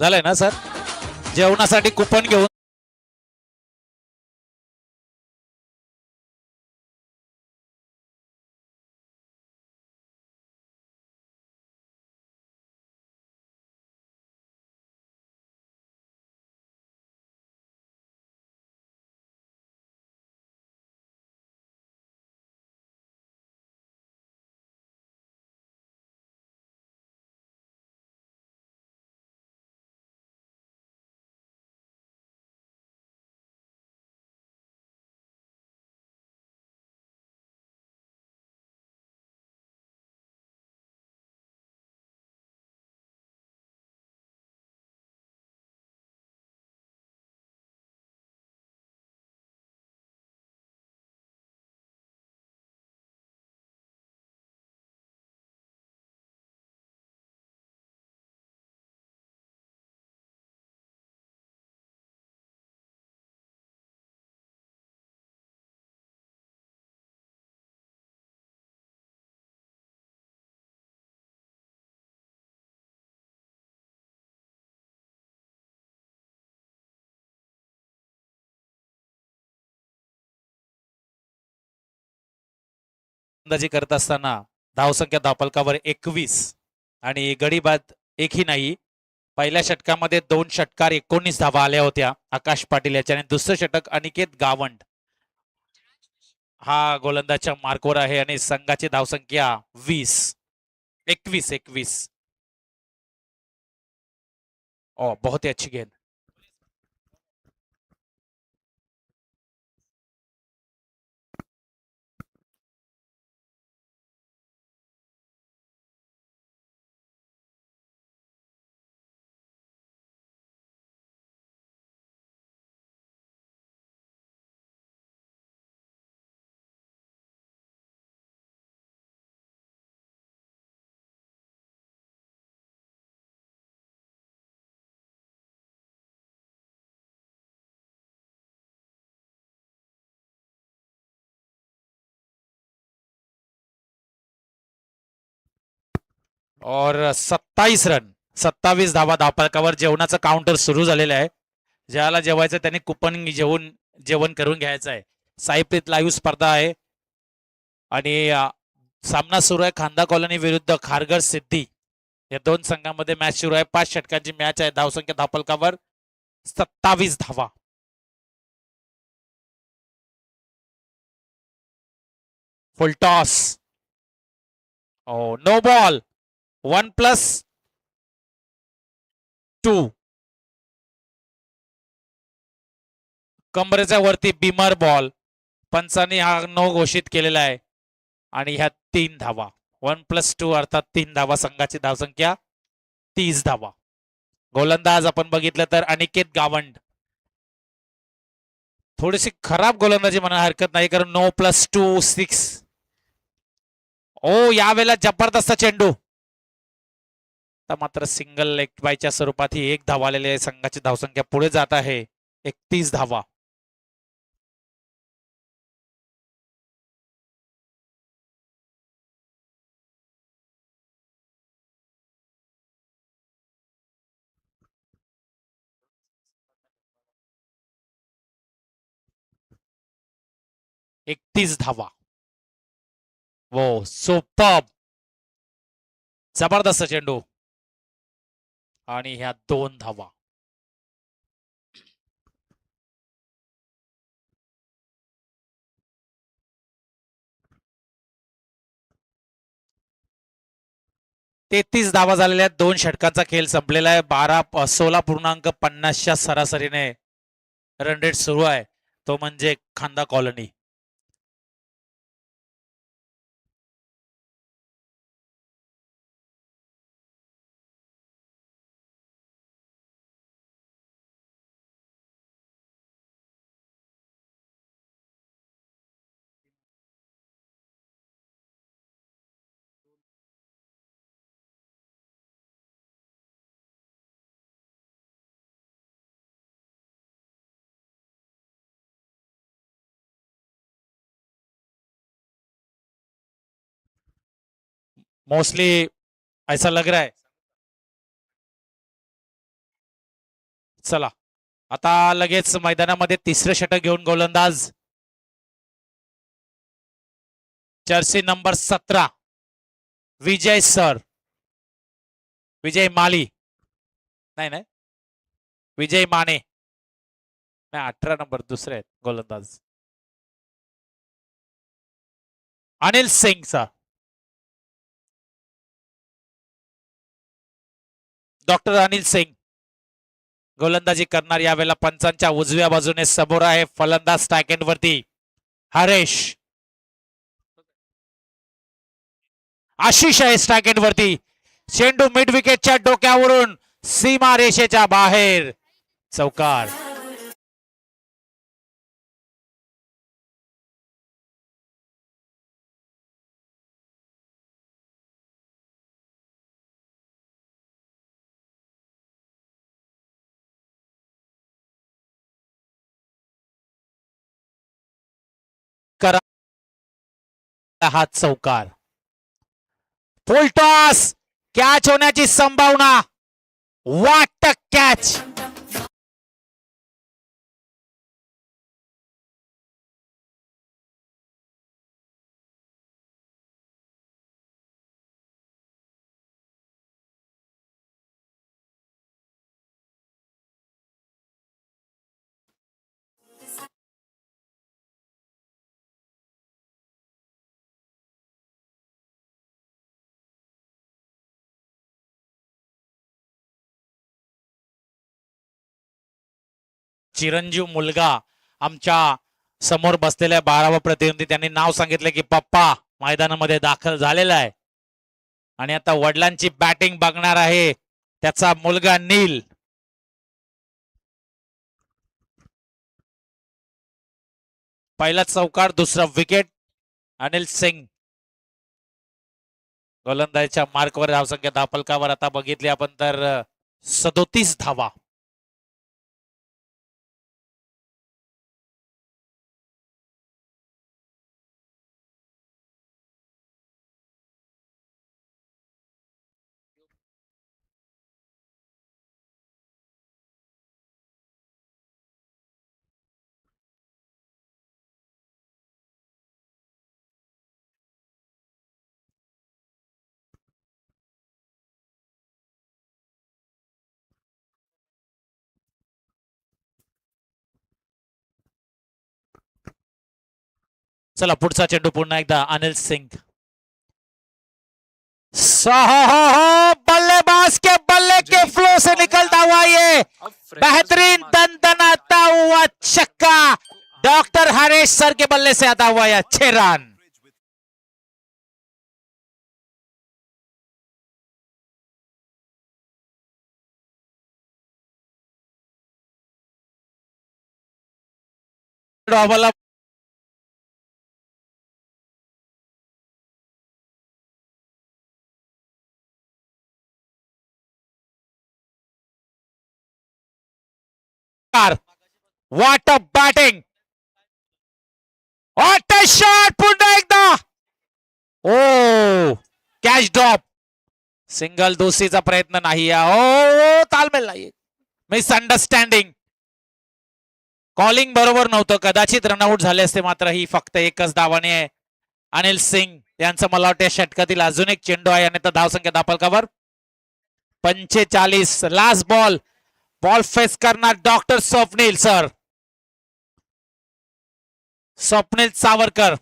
झालंय ना सर? जेवणासाठी कुपन घेऊन अंदाजी करत असताना धावसंख्या धावफलकावर 21 आणि गडी बाद एकही नाही. पहिल्या षटकामध्ये 2 षटकार 19 धावा आल्या होत्या आकाश पाटील याच्या आणि दुसरं षटक अनिकेत गावंड हा गोलंदाजच्या मार्कवर आहे आणि संघाची धावसंख्या 21. ओ बहुत ही अच्छी गेंद. और 27 धावा धावफलकावर जेवणाचं काउंटर सुरू झालेलं आहे. ज्याला जेवायचं त्याने कुपन जेवण करून घ्यायचं आहे. साईप्रीत लाईव्ह स्पर्धा आहे आणि सामना सुरू आहे खांदा कॉलनी विरुद्ध खारघर सिद्धी या दोन संघांमध्ये मॅच सुरू आहे. 5 षटकांची मॅच आहे. धावसंख्या धावफलकावर 27 धावा. Full toss. No ball. 1+2. कमरेच्या वरती बिमर बॉल. पंचांनी हा नो घोषित केलेला आहे आणि ह्या 3 धावा. 1+2 अर्थात 3 धावा. संघाची धावसंख्या 30 धावा. गोलंदाज आपण बघितलं तर अनिकेत गावंड. थोडीशी खराब गोलंदाजी म्हणा हरकत नाही कारण 9+2 6. ओ यावेळेला जबरदस्त चेंडू. मात्र सिंगल लेग बायच्या स्वरूपात ही 1 धावा आलेली आहे. संघाची धावसंख्या पुढे जात आहे 31 धावा. एकतीस धावा. वो सुपर. जबरदस्त चेंडू आणि ह्या 2 धावा. तेहतीस धावा झालेल्या आहेत. 2 षटकांचा खेळ संपलेला आहे. 16.50च्या सरासरीने रन रेट सुरू आहे. तो म्हणजे खांदा कॉलनी. मोस्टली ऐसा लग रहा है चला आता लगेच मैदानामध्ये तिसरं षटक घेऊन गोलंदाज जर्सी नंबर 17 विजय सर, विजय माली, नाही विजय माने, नाही 18 नंबर दुसरे आहेत गोलंदाज अनिल सिंग सर, डॉक्टर अनिल सिंग गोलंदाजी करणार. यावेळेला पंचांच्या उजव्या बाजूने समोर आहे फलंदाज स्ट्राइक वरती हरेश, आशिष आहे स्ट्राइक वरती. चेंडू मिड विकेटच्या डोक्यावरून सीमा रेषेच्या बाहेर, चौकार. करा हा चौकार. फुल टॉस, कॅच होण्याची संभावना, वाट कॅच. चिरंजीव मुलगा आमच्या समोर बसलेल्या 12वा प्रतिनिधी त्यांनी नाव सांगितले की पप्पा मैदानामध्ये दाखल झालेला आहे आणि आता वडिलांची बॅटिंग बघणार आहे त्याचा मुलगा नील. पहिला चौकार, दुसरा विकेट. अनिल सिंग गोलंदाजीच्या मार्कवर धावसंख्या धापलकावर आता बघितली आपण तर 37 धावा. चला पुढचा चेंडू पुन्हा एकदा अनिल सिंग. बल्लेबाज के बल्ले के फ्लो से निकलता हुआ ये बेहतरीन दंदनाता हुआ छक्का, डॉक्टर हरेश सर के बल्ले से आता हुआ यह 6 run. What a batting, what a shot. पुन्हा एकदा ओ कॅच ड्रॉप. सिंगल दुसरीचा प्रयत्न नाही. ओ तालमेल नाही, मिसअंडरस्टँडिंग. कॉलिंग बरोबर नव्हतं, कदाचित रनआउट झाले असते. मात्र ही फक्त एकच धावाने आहे. अनिल सिंग यांचं मला वाटतं षटकातील अजून एक चेंडू आहे आणि तर धावसंख्या धापलकावर 45. लास्ट बॉल, बॉल फेस करणार डॉक्टर स्वप्नील सर, स्वप्नील सावरकर.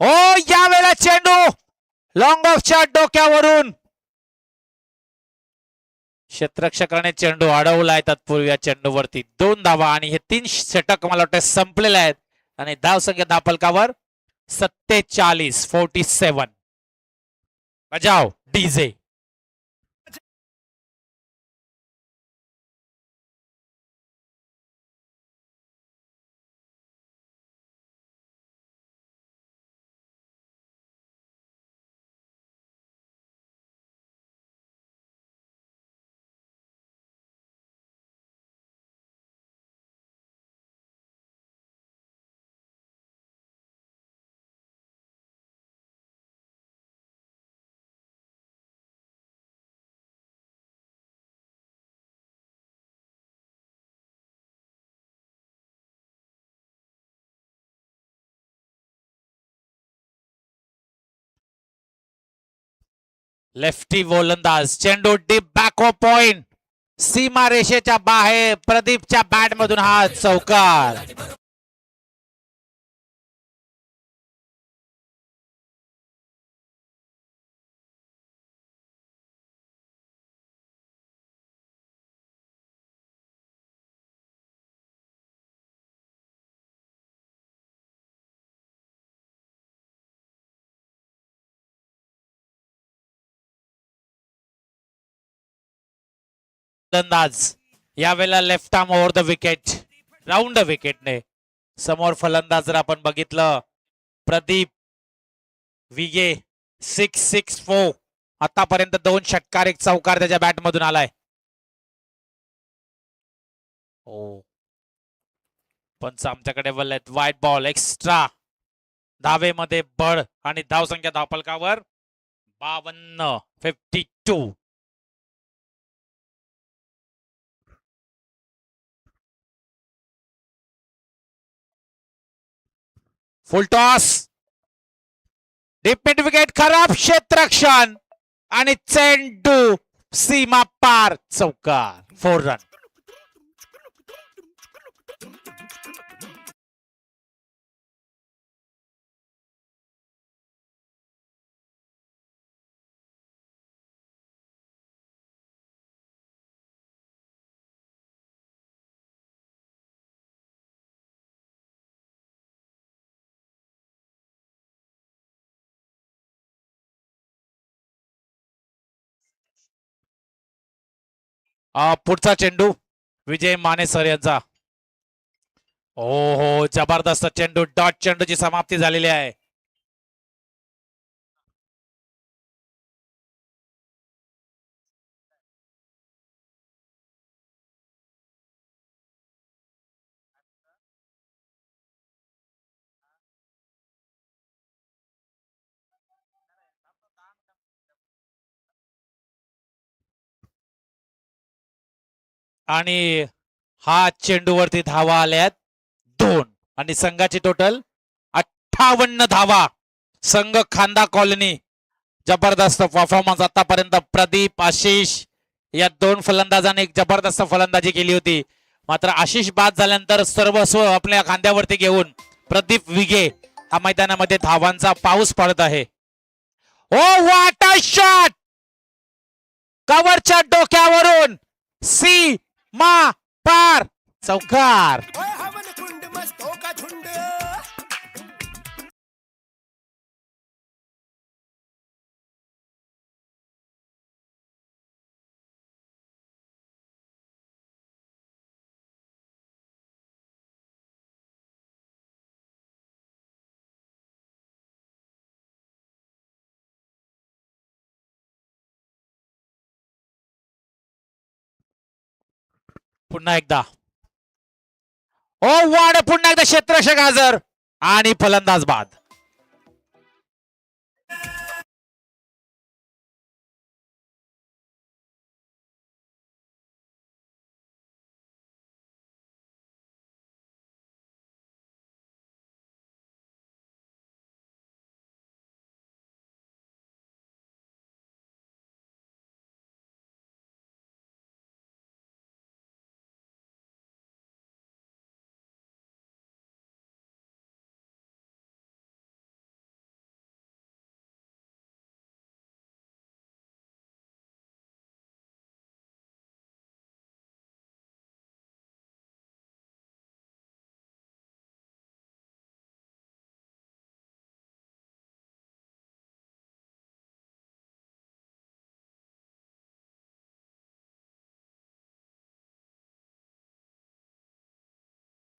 ओ यावेळेला चेंडू लॉंग ऑफच्या डोक्यावरून, क्षेत्ररक्षकाने चेंडू अडवलाय. तत्पूर्वी या चेंडूवरती 2 धावा आणि हे 3 षटक मला वाटतं संपलेले आहेत आणि धावसंख्या धापलकावर 47. बजाव डीजे. लेफ्टी गोलंदाज, चेंडू डीप बॅक पॉइंट, सीमा रेषेच्या बाहेर, प्रदीपच्या बॅट मधून हा चौकार. फलंदाज यावेळेला left arm over the wicket, round the विकेटने. समोर फलंदाज जर आपण बघितलं, प्रदीप विगे, 664. आतापर्यंत 2 षटकार 1 चौकार त्याच्या बॅट मधून आलाय. हो, पंच आमच्याकडे बोललेत व्हाईट बॉल एक्स्ट्रा. धावेमध्ये बळ आणि धावसंख्या धावफलकावर 52, 52. फुल टॉस, डीप मिड विकेट, खराब क्षेत्ररक्षण आणि चेंडू सीमा पार, चौकार, 4 रन. पुढचा चेंडू विजय माने सर यांचा. ओ हो, जबरदस्त चेंडू, डॉट चेंडूची समाप्ती झालेली आहे. आणि हा चेंडूवरती धावा आल्यात 2 आणि संघाची टोटल 58 धावा. संघ खांदा कॉलनी, जबरदस्त परफॉर्मन्स आतापर्यंत. प्रदीप, आशिष या 2 फलंदाजांनी एक जबरदस्त फलंदाजी केली होती. मात्र आशिष बाद झाल्यानंतर सर्वस्व आपल्या खांद्यावरती घेऊन प्रदीप विगे हा मैदानामध्ये धावांचा पाऊस पडत आहे. ओ व्हॉट अ शॉट, कव्हरच्या डोक्यावरून सीमा पार, चौकार. पुन्हा एकदा ओ वाड, पुन्हा एकदा क्षेत्ररक्षक हजर आणि फलंदाज बाद.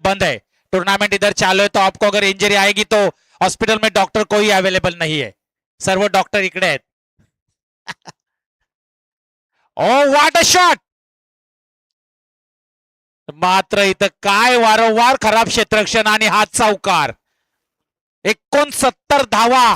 बंद है टूर्नामेंट, इधर चालू है. तो आपको अगर इंजरी आएगी तो हॉस्पिटल में डॉक्टर कोई अवेलेबल नहीं है, सर्व डॉक्टर इकडे आहेत. ओ व्हॉट अ शॉट. मात्र इथं काय वारंवार खराब क्षेत्ररक्षण आणि हा चौकार. 69 धावा.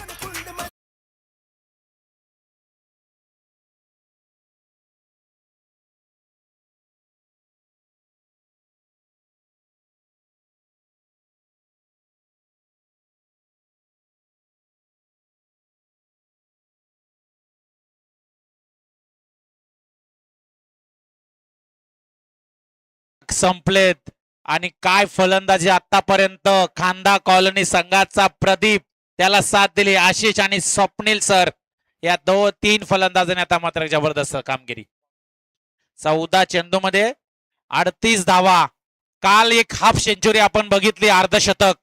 संपलेत आणि काय फलंदाजी आतापर्यंत खांदा कॉलनी संघाचा प्रदीप त्याला साथ दिली आशिष आणि स्वप्नील सर या 2-3 फलंदाजांनी आता मात्र जबरदस्त कामगिरी 14 चेंडूमध्ये 38 धावा काल एक हाफ सेंचुरी आपण बघितली अर्धशतक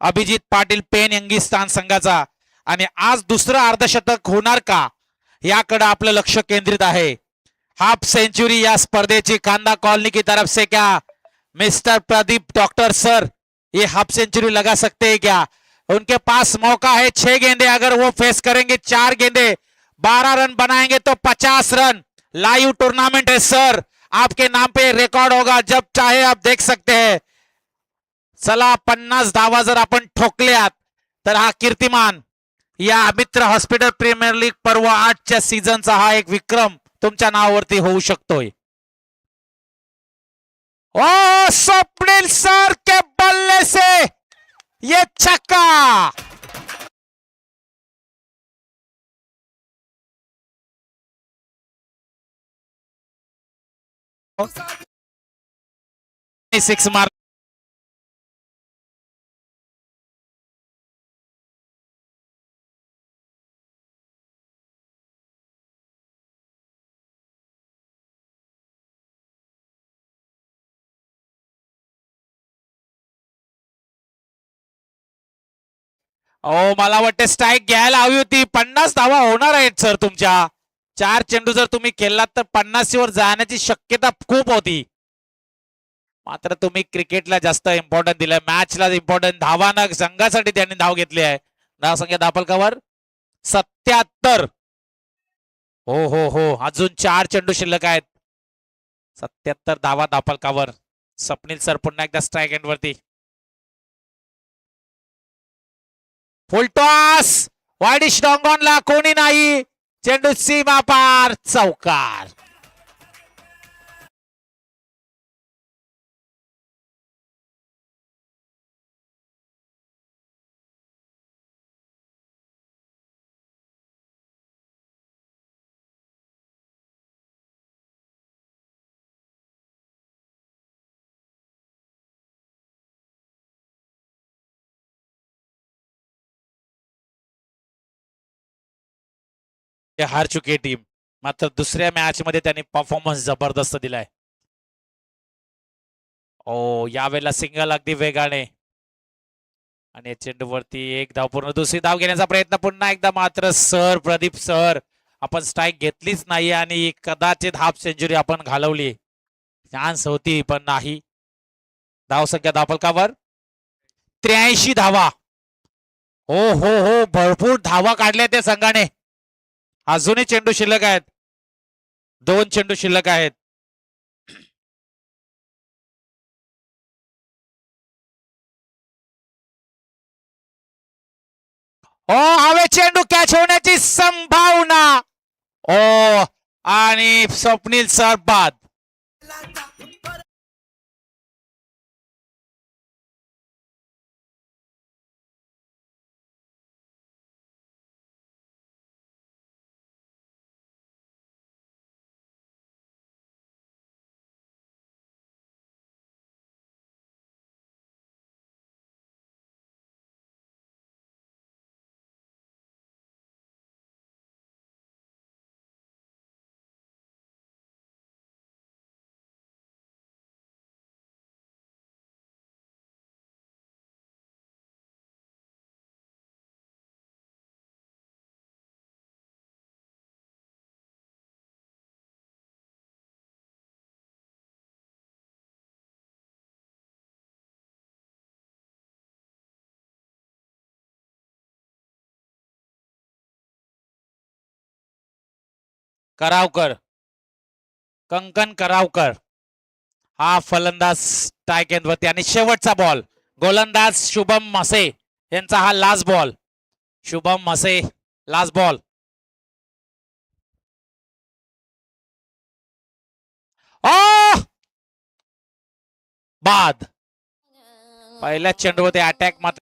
अभिजित पाटील पेन यंगिस्तान संघाचा आणि आज दुसरं अर्धशतक होणार का याकडे आपलं लक्ष केंद्रित आहे हाफ सेंचुरी या स्पर्धेची खांदा कॉलोनी की तरफ से क्या मिस्टर प्रदीप डॉक्टर सर ये हाफ सेंचुरी लगा सकते हैं क्या उनके पास मौका है 6 गेंदे अगर वो फेस करेंगे 4 गेंदे 12 रन बनाएंगे तो 50 रन लाइव टूर्नामेंट है सर आपके नाम पे रिकॉर्ड होगा जब चाहे आप देख सकते हैं चला 50 धावा जर आपण ठोकल्यात तर हा कीर्तिमान या मित्र हॉस्पिटल प्रीमियर लीग पर्व 8च्या सीझनचा हा एक विक्रम तुमच्या नावावरती होऊ शकतोय ओ स्वप्निल सर के बल्ले से ये छक्का सिक्स मार मला वाटते स्ट्राईक घ्यायला हवी होती 50 धावा होणार आहेत सर तुमच्या 4 चेंडू जर तुम्ही खेळलात तर 50 वर जाण्याची शक्यता खूप होती मात्र तुम्ही क्रिकेटला जास्त इम्पॉर्टन्स दिलाय मॅचला इम्पॉर्टन्स धावानं संघासाठी त्यांनी धाव घेतली आहे धाव संख्या दापलकावर 77 हो अजून 4 चेंडू शिल्लक आहेत 77 धावा दापलकावर स्वप्नील सर पुन्हा एकदा स्ट्राईक एंड वरती फुलटॉस वाईडिश डॉंगॉनला कोणी नाही चेंडू सीमा पार चौकार हार चुकी टीम मात्र दुसऱ्या मॅच मध्ये त्यांनी परफॉर्मन्स जबरदस्त दिलाय यावेळेला सिंगल अगदी वेगाने आणि चेंडूवरती एक धाव पूर्ण दुसरी धाव घेण्याचा प्रयत्न पुन्हा एकदा मात्र सर प्रदीप सर आपण स्ट्राईक घेतलीच नाही आणि कदाचित हाफ सेंचुरी आपण घालवली चान्स होती पण नाही धाव संख्या दापलकावर 83 धावा हो भरपूर धावा काढल्या त्या संघाने अजूनही चेंडू शिल्लक आहेत 2 चेंडू शिल्लक आहेत हवे चेंडू कॅच होण्याची संभावना आणि स्वप्नील सर बाद करावकर कंकन करावकर हा फलंदाज स्ट्राईक एंडवरती आणि शेवटचा बॉल गोलंदाज शुभम मसे यांचा हा लास्ट बॉल शुभम मसे लास्ट बॉल बाद पहिल्या चेंडूवरती अटॅक मात्र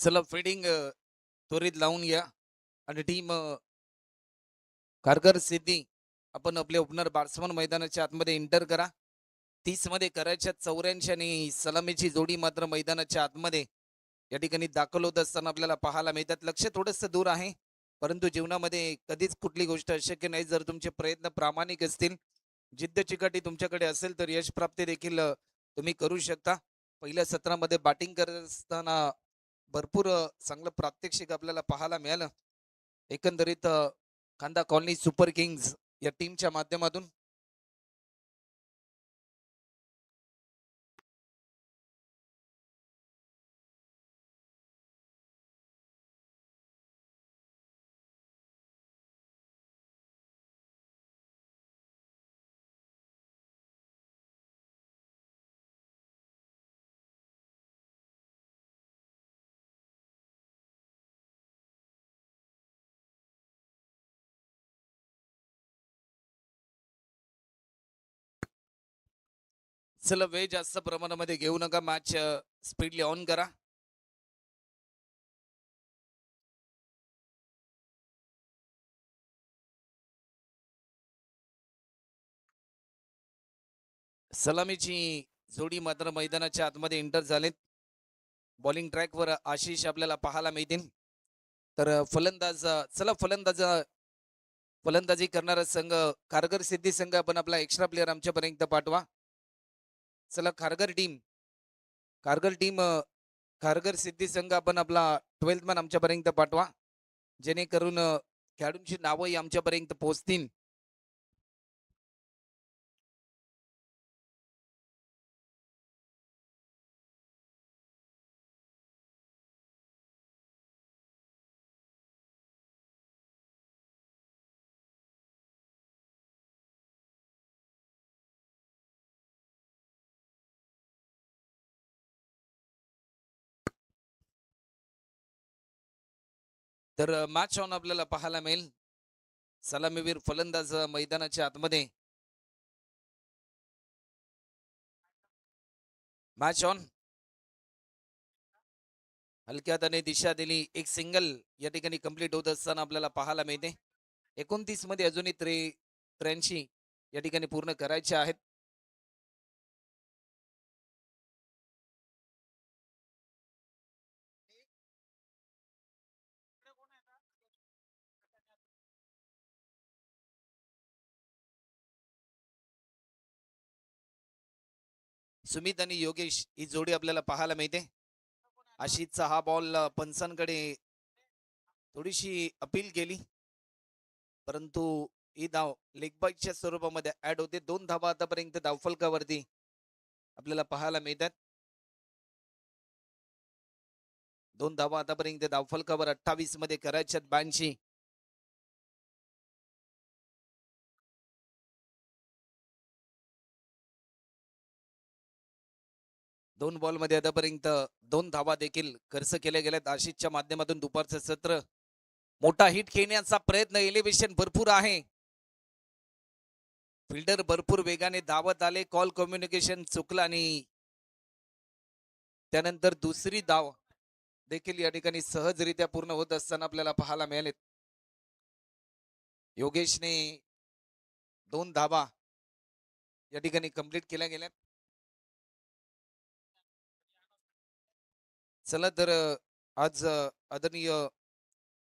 चला फिल्डिंग त्वरित लावून घ्या आणि टीम कारगर सिद्धी आपण आपले ओपनर बॅट्समन मैदानाच्या आतमध्ये एंटर करा. 30 मध्ये करायच्या 84 आणि सलामीची जोडी मात्र मैदानाच्या आतमध्ये या ठिकाणी दाखल होत असताना आपल्याला पाहायला मिळतात. लक्ष थोडंसं दूर आहे, परंतु जीवनामध्ये कधीच कुठली गोष्ट अशक्य नाही. जर तुमचे प्रयत्न प्रामाणिक असतील, जिद्द चिकाटी तुमच्याकडे असेल तर यश प्राप्ती देखील तुम्ही करू शकता. पहिल्या सत्रामध्ये बॅटिंग करत असताना भरपूर चांगलं प्रात्यक्षिक आपल्याला पाहायला मिळालं. एकंदरीत खांदा कॉलनी सुपर किंग्स या टीमच्या माध्यमातून चला वेळ जास्त प्रमाणामध्ये घेऊ नका. मॅच स्पीडली ऑन करा. सलामीची जोडी मात्र मैदानाच्या आतमध्ये एंटर झालेत. बॉलिंग ट्रॅकवर आशिष आपल्याला पाहायला मिळतील. तर फलंदाज चला फलंदाजी करणारा संघ कारगर सिद्धी संघ आपण आपला एक्स्ट्रा प्लेअर आमच्यापर्यंत पाठवा. चला कारगर सिद्धी संघ आपण आपला 12th मॅन आमच्यापर्यंत पाठवा, जेणेकरून खेळाडूंची नावही आमच्यापर्यंत पोहोचतील. तर मॅच ऑन आपल्याला पाहायला मिळेल. सलामीवीर फलंदाज मैदानाच्या आतमध्ये. Match on. हलक्या हाताने दिशा दिली. एक सिंगल या ठिकाणी कंप्लीट होत असताना आपल्याला पाहायला मिळते. 29 मध्ये अजूनही 83 या ठिकाणी पूर्ण करायचे आहेत. सुमित आणि योगेश ही जोडी आपल्याला पाहायला मिळते. आशिषचा हा बॉल पंचांकडे थोडीशी अपील केली, परंतु ही धाव लेगबाईच्या स्वरूपामध्ये ऍड होते. 2 धावा आतापर्यंत धावफलकावरती आपल्याला पाहायला मिळतात. 2 धावा आतापर्यंत धावफलकावर 28 मध्ये करायच्या 82. दोन बॉल मध्ये आतापर्यंत 2 धावा देखील खर्च केल्या गेल्यात. आशिषच्या माध्यमातून दुपारचं सत्र मोठा हिट खेळण्याचा प्रयत्न, एलिव्हेशन भरपूर आहे. फिल्डर भरपूर वेगाने धावत आले. कॉल कम्युनिकेशन चुकलं आणि त्यानंतर दुसरी धाव देखील या ठिकाणी सहजरित्या पूर्ण होत असताना आपल्याला पाहायला मिळाले. योगेशने 2 धावा या ठिकाणी कंप्लीट केल्या गेल्यात. चला तर आज आदरणीय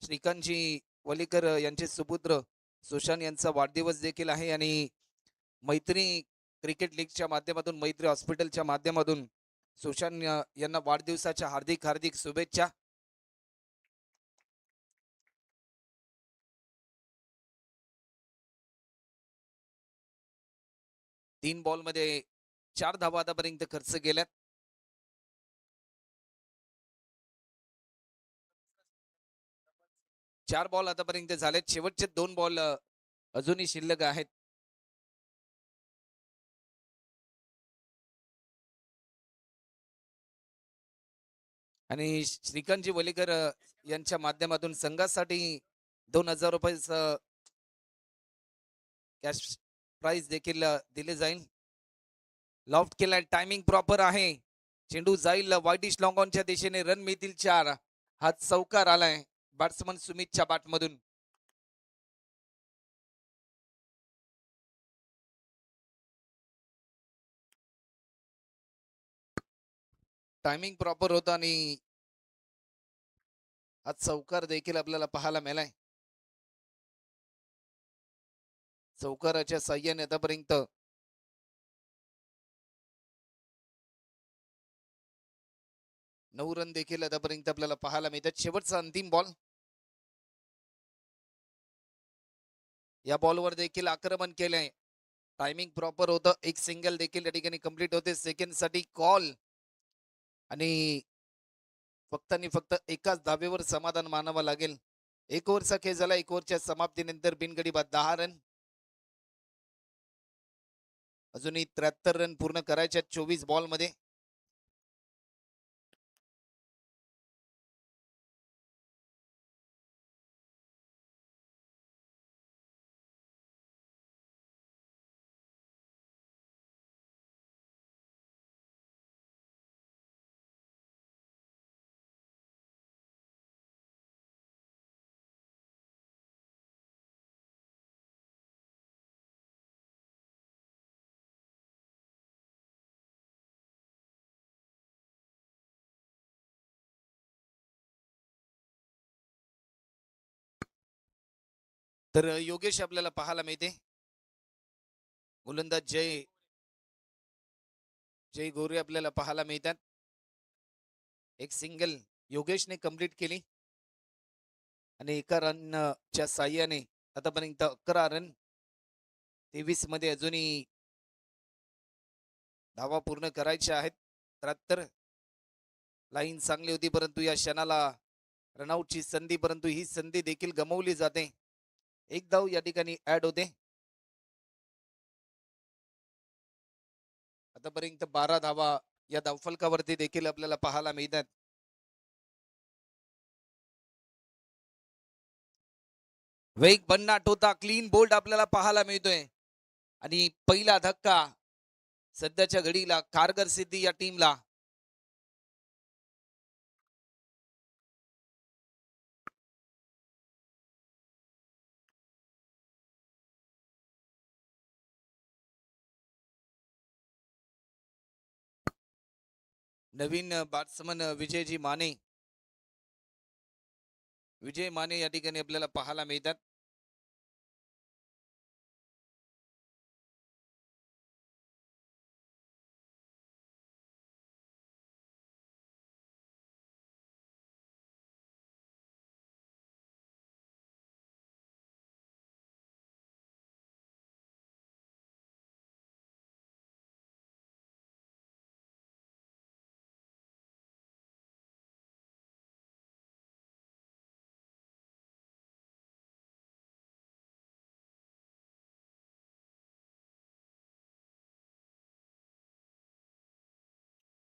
श्रीकांतजी वलीकर यांचे सुपुत्र सुशांत यांचा वाढदिवस देखील आहे आणि मैत्री क्रिकेट लीगच्या माध्यमातून, मैत्री हॉस्पिटलच्या माध्यमातून सुशांत यांना वाढदिवसाच्या हार्दिक हार्दिक शुभेच्छा. तीन बॉल मध्ये 4 धावा आतापर्यंत खर्च केल्यात. चार बॉल आतापर्यंत झालेत. शेवटचे 2 बॉल अजूनही शिल्लक आहेत. आणि श्रीकांतजी वलीकर यांच्या माध्यमातून संघासाठी 2000 रुपयाचं कॅश प्राइज देखील दिले जाईल. लॉफ्ट केला. टायमिंग प्रॉपर आहे. चेंडू जाईल वाईडिश लॉंग ऑनच्या दिशेने. रन मिळतील 4. हा चौकार आलाय बॅट्समन सुमितच्या बॅटमधून. टायमिंग प्रॉपर होता आणि हा चौकार देखील आपल्याला पाहायला मिळालाय. चौकाराच्या साह्याने आतापर्यंत 9 रन देखील आतापर्यंत आपल्याला पाहायला मिळतात. शेवटचा अंतिम बॉल. या बॉलवर देखील आक्रमण केलंय. टायमिंग प्रॉपर होतं. एक सिंगल देखील या ठिकाणी कंप्लीट होते. सेकंड साठी कॉल आणि फक्त आणि फक्त एकाच धावेवर समाधान मानावं लागेल. एक ओव्हरचा खेळ झाला. एक ओव्हरच्या समाप्तीनंतर बिनगडी बाद 10 रन. अजूनही 73 रन पूर्ण करायच्या 24 बॉल मध्ये. तर योगेश आपल्याला पाहायला मिळते. गोलंदाज जय जय गोरे आपल्याला पाहायला मिळतात. एक सिंगल योगेशने कंप्लीट केली आणि एका रनच्या साह्याने आतापर्यंत 11 रन. 23 मध्ये अजूनही धावा पूर्ण करायच्या आहेत. 73. लाईन चांगली होती परंतु या क्षणाला रनआउटची संधी, परंतु ही संधी देखील गमावली जाते. एक धाव या ठिकाणी ऍड होते. आतापर्यंत 12 धावा या धावफलकावरती देखील आपल्याला पाहायला मिळतात. वेग भन्नाट होता. क्लीन बोल्ड आपल्याला पाहायला मिळतोय आणि पहिला धक्का सध्याच्या घडीला कारगर सिद्धी या टीमला. नवीन बॅट्समन विजय माने या ठिकाणी आपल्याला पाहायला मिळतात.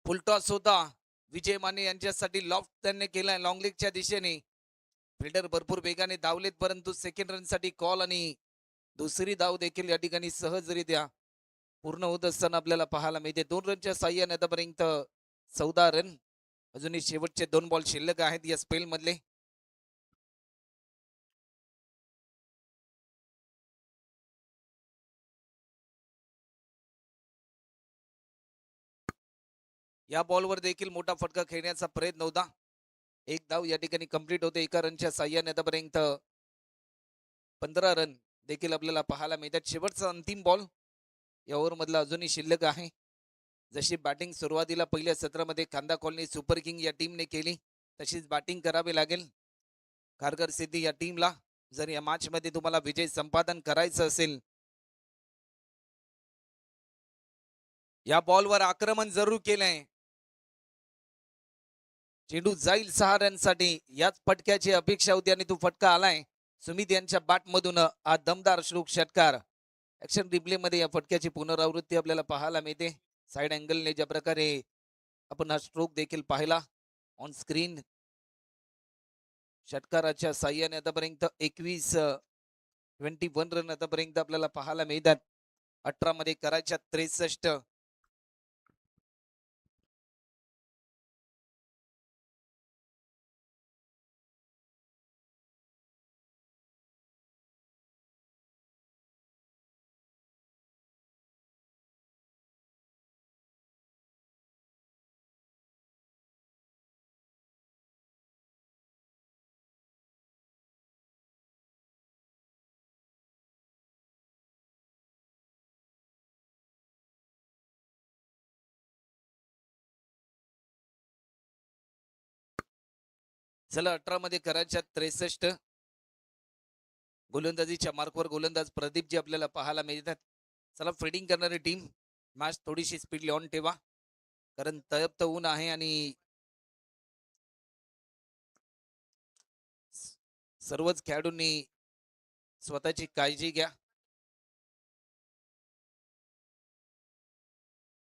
फुलटॉस होता. विजय माने यांच्यासाठी लॉफ्ट त्यांनी केलाय लॉंग लेगच्या दिशेने. फिल्डर भरपूर वेगाने धावलेत परंतु सेकंड रन साठी कॉल आणि दुसरी धाव देखील या ठिकाणी सहजरित्या पूर्ण होत असताना आपल्याला पाहायला मिळते. 2 रनच्या साह्याने आतापर्यंत 14 रन. अजूनही शेवटचे 2 बॉल शिल्लक आहेत या स्पेल मधले. या बॉलवर देखील मोठा फटका खेळण्याचा प्रयत्न होता. एक धाव या ठिकाणी कंप्लीट होते. एका रनच्या साह्याने आतापर्यंत 15 रन देखील आपल्याला पाहायला मिळतात. शेवटचा अंतिम बॉल या ओव्हर मधला अजूनही शिल्लक आहे. जशी बॅटिंग सुरुवातीला पहिल्या सत्रामध्ये खांदा कॉलनी सुपर किंग या टीमने केली तशीच बॅटिंग करावी लागेल कारगर सिद्धी या टीमला. जर या मॅच मध्ये तुम्हाला विजय संपादन करायचं असेल. या बॉलवर आक्रमण जरूर केलंय. चेंडू जाईल 6 रनसाठी. याच फटक्याची अपेक्षा होती आणि तो फटका आलाय. सुमित यांच्या बॅटमधून हा दमदार श्लोक षटकार. ऍक्शन रिप्ले मध्ये या फटक्याची पुनरावृत्ती आपल्याला पाहायला मिळते. साइड अँगलने ज्या प्रकारे आपण हा स्ट्रोक देखील पाहिला ऑन स्क्रीन. षटकाराच्या साह्याने आतापर्यंत 21 रन आतापर्यंत आपल्याला पाहायला मिळतात. 18 मध्ये करायच्या 63. चला 18 मध्ये करायच्या 63. गोलंदाजीच्या मार्कवर गोलंदाज प्रदीप जी आपल्याला पाहायला मिळतात. चला फिल्डिंग करणारी टीम मॅच थोडीशी स्पीड ऑन ठेवा, कारण तळपत ऊन आहे आणि सर्वच खेळाडूंनी स्वतःची काळजी घ्या.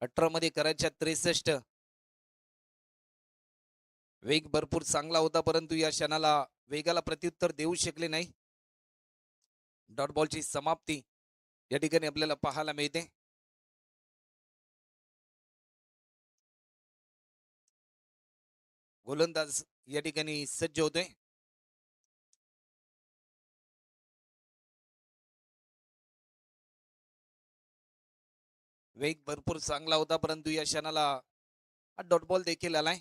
18 मध्ये करायच्या 63. वेग भरपूर चांगला होता, परंतु या क्षणाला वेगाला प्रत्युत्तर देऊ शकले नाही. डॉट बॉलची समाप्ती या ठिकाणी आपल्याला पाहायला मिळते. गोलंदाज या ठिकाणी सज्ज होतोय. वेग भरपूर चांगला होता, परंतु या क्षणाला हा डॉट बॉल देखील आलाय.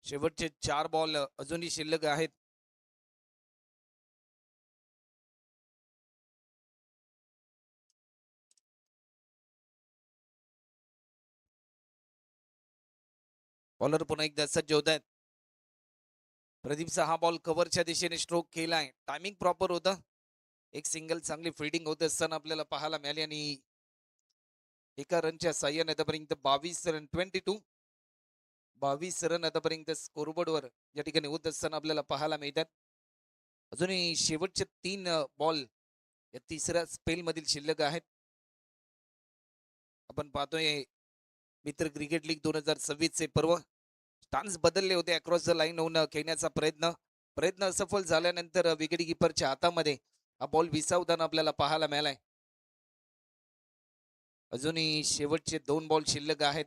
शेवटचे 4 बॉल अजूनही शिल्लक आहेत. बॉलर पुन्हा एकदा सज्ज होत आहेत. प्रदीपचा हा बॉल कव्हरच्या दिशेने स्ट्रोक केलाय. टायमिंग प्रॉपर होतं. एक सिंगल चांगली फिल्डिंग होत असताना आपल्याला पाहायला मिळाली आणि एका रनच्या साह्याने आतापर्यंत 22 रन 22 रन आतापर्यंत स्कोरबोर्डवर या ठिकाणी होत असताना आपल्याला पाहायला मिळतात. अजूनही शेवटचे 3 बॉल या तिसऱ्या स्पेल मधील शिल्लक आहेत. आपण पाहतोय मित्र क्रिकेट लीग 2026 चे पर्व स्टान्स बदलले होते. अक्रॉस द लाईन होऊन खेळण्याचा प्रयत्न असफल झाल्यानंतर विकेट किपरच्या हातामध्ये हा बॉल विसावताना आपल्याला पाहायला मिळालाय. अजूनही शेवटचे 2 बॉल शिल्लक आहेत.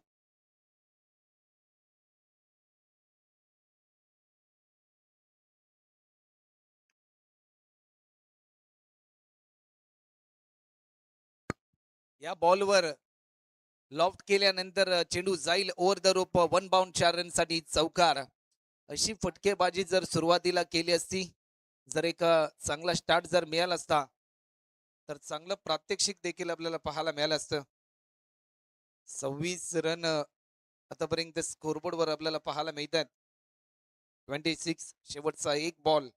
या बॉलवर लॉफ्ट केल्यानंतर चेंडू जाईल over the rope. 1 bound 4 run साठी चौकार. अशी फटकेबाजी जर सुरुवातीला केली असती, जर एक चांगला स्टार्ट जर मिळाला असता, तर चांगलं प्रात्यक्षिक देखील आपल्याला पाहायला मिळालं असतं. 26 रन आतापर्यंत स्कोरबोर्डवर आपल्याला पाहायला मिळतात. 26 शेवटचा 1 बॉल.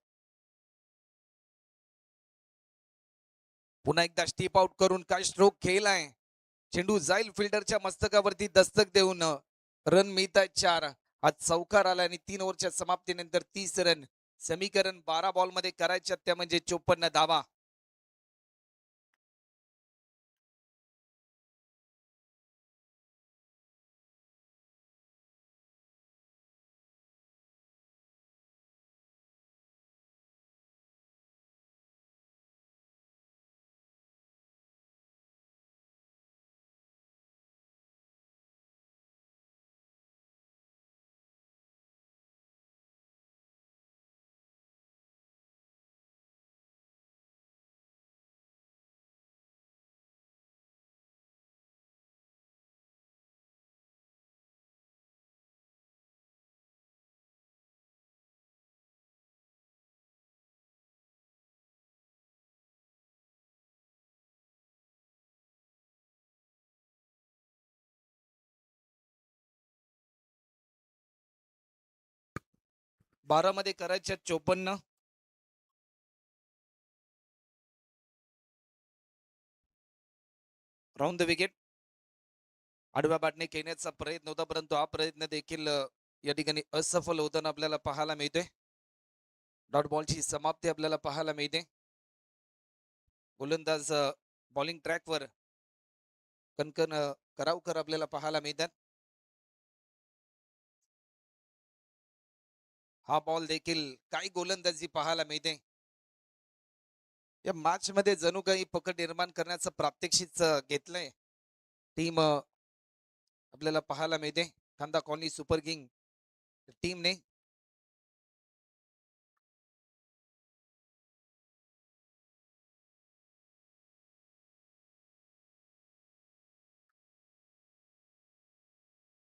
पुन्हा एकदा स्टीप आउट करून काय स्ट्रोक खेळलाय. चेंडू जाईल फिल्डरच्या मस्तकावरती दस्तक देऊन रन मिळतात 4. हा चौकार आला आणि 3 ओव्हरच्या समाप्तीनंतर 30 रन. समीकरण 12 बॉल मध्ये करायच्या त्या म्हणजे 54 धावा. बारा मध्ये करायच्या 54. Round the wicket. आडव्या बॅटने खेळण्याचा प्रयत्न होता, परंतु हा प्रयत्न देखील या ठिकाणी असफल होताना आपल्याला पाहायला मिळते. डॉट बॉलची समाप्ती आपल्याला पाहायला मिळते. गोलंदाज बॉलिंग ट्रॅकवर कणकण करावकर आपल्याला पाहायला मिळतात. हा बॉल देखील काही गोलंदाजी पाहायला मिळते. या मॅच मध्ये जणू काही पकड निर्माण करण्याचं प्रात्यक्षिक घेतलंय टीम आपल्याला पाहायला मिळते. खांदा कॉलनी सुपर किंग टीमने.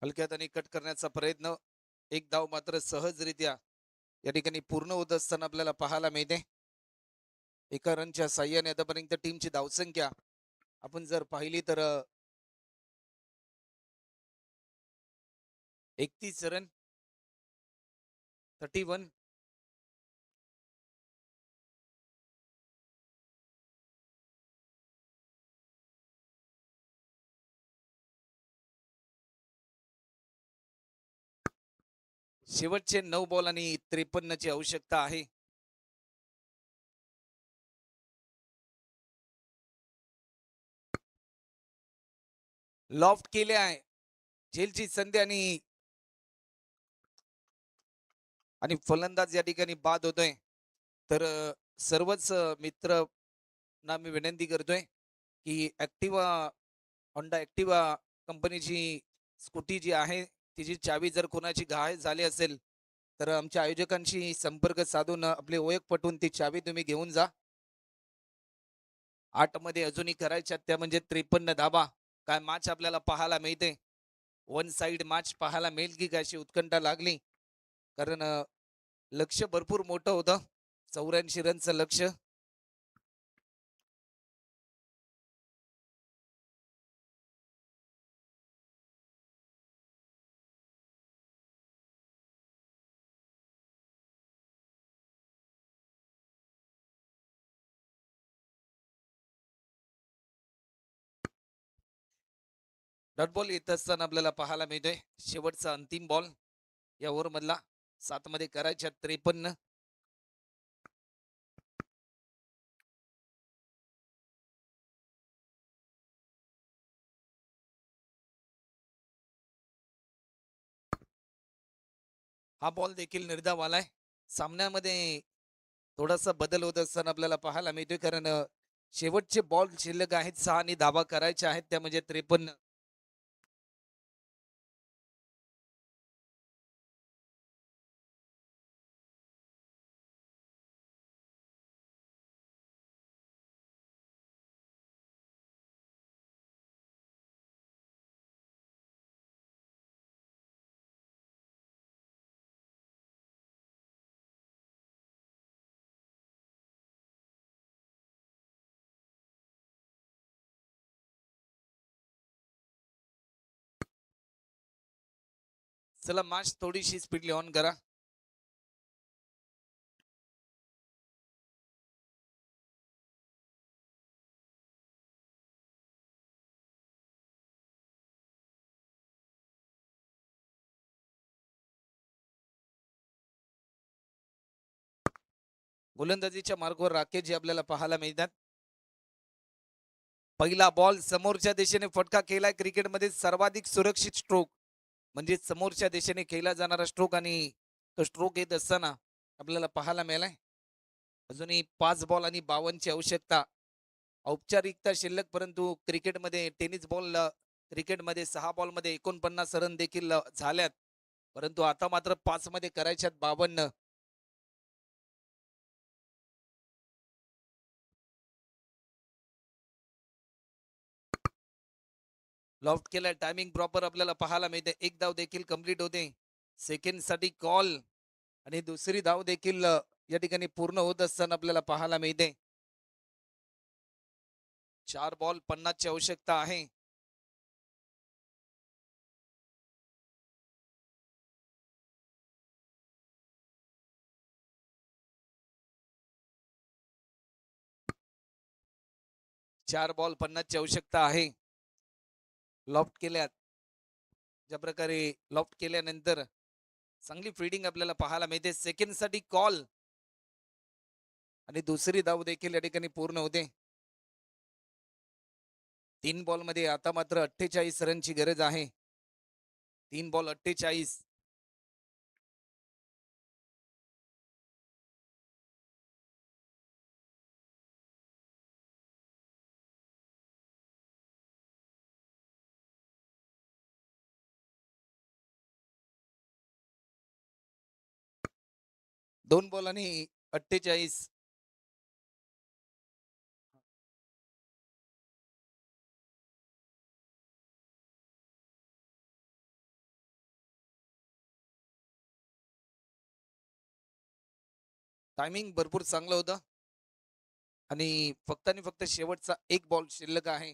हलक्यात आणि कट करण्याचा प्रयत्न. एक धाव मात्र सहजरित्या या ठिकाणी पूर्ण होत असताना आपल्याला पाहायला मिळते. एका रनच्या साह्याने आतापर्यंत टीमची धावसंख्या आपण जर पाहिली तर 31 रन. 31. शेवटचे 9 बॉल आणि 53 ची आवश्यकता आहे. लॉफ्ट केले आहे. झेलची संधी आणि आणि फलंदाज या ठिकाणी बाद होतोय. तर सर्वच मित्रांना मी विनंती करतोय की ऍक्टिवा होंडा ऍक्टिवा कंपनीची स्कूटी जी आहे तिची चावी जर कोणाची घाय झाली असेल तर आमच्या आयोजकांशी संपर्क साधून आपले ओळख पटवून ती चावी तुम्ही घेऊन जा. 8 मध्ये अजूनही करायच्या त्या म्हणजे 53 धाबा. काय मॅच आपल्याला पाहायला मिळते. वन साइड मॅच पाहायला मिळेल की काय अशी उत्कंठा लागली. कारण लक्ष भरपूर मोठं होतं. 84 रनचं लक्ष. डॉट बॉल येत असताना आपल्याला पाहायला मिळतोय. शेवटचा अंतिम बॉल या ओव्हर मधला 7 मध्ये करायच्या 53. हा बॉल देखील निर्धाव आलाय. सामन्यामध्ये थोडासा बदल होत असताना आपल्याला पाहायला मिळतोय. कारण शेवटचे बॉल शिल्लक आहेत 6 आणि धाबा करायच्या आहेत त्या म्हणजे 53. चला मॅच थोडीशी स्पीडली ऑन करा. गोलंदाजीच्या मार्गावर राकेश जे आपल्याला पाहायला मिळतात. पहिला बॉल समोरच्या दिशेने फटका केलाय. क्रिकेटमध्ये सर्वाधिक सुरक्षित स्ट्रोक म्हणजे समोरच्या दिशेने केला जाणारा स्ट्रोक आणि तो स्ट्रोक येत असताना आपल्याला पाहायला मिळालाय. अजूनही 5 बॉल आणि 52 ची आवश्यकता. औपचारिकता शिल्लक परंतु क्रिकेटमध्ये टेनिस बॉल क्रिकेटमध्ये 6 बॉलमध्ये 49 रन देखील झाल्यात. परंतु आता मात्र 5 मध्ये करायच्यात 52. लॉफ्ट केलाय. टायमिंग प्रॉपर आपल्याला पाहायला मिळते. एक धाव देखील कंप्लीट होते. सेकंड साठी कॉल आणि दुसरी धाव देखील या ठिकाणी पूर्ण होत असताना आपल्याला पाहायला मिळते. 4 बॉल 50 ची आवश्यकता आहे. चार बॉल 50 ची आवश्यकता आहे. लॉफ्ट केल्यात ज्या प्रकारे लॉफ्ट केल्यानंतर चांगली फिल्डिंग आपल्याला पाहायला मिळते. सेकंड साठी कॉल आणि दुसरी धाव देखील या ठिकाणी पूर्ण होते. 3 बॉल मध्ये आता मात्र 48 रनची गरज आहे. 3 बॉल 48. दोन बॉल आणि 48. टायमिंग भरपूर चांगलं होतं आणि फक्त शेवटचा एक बॉल शिल्लक आहे.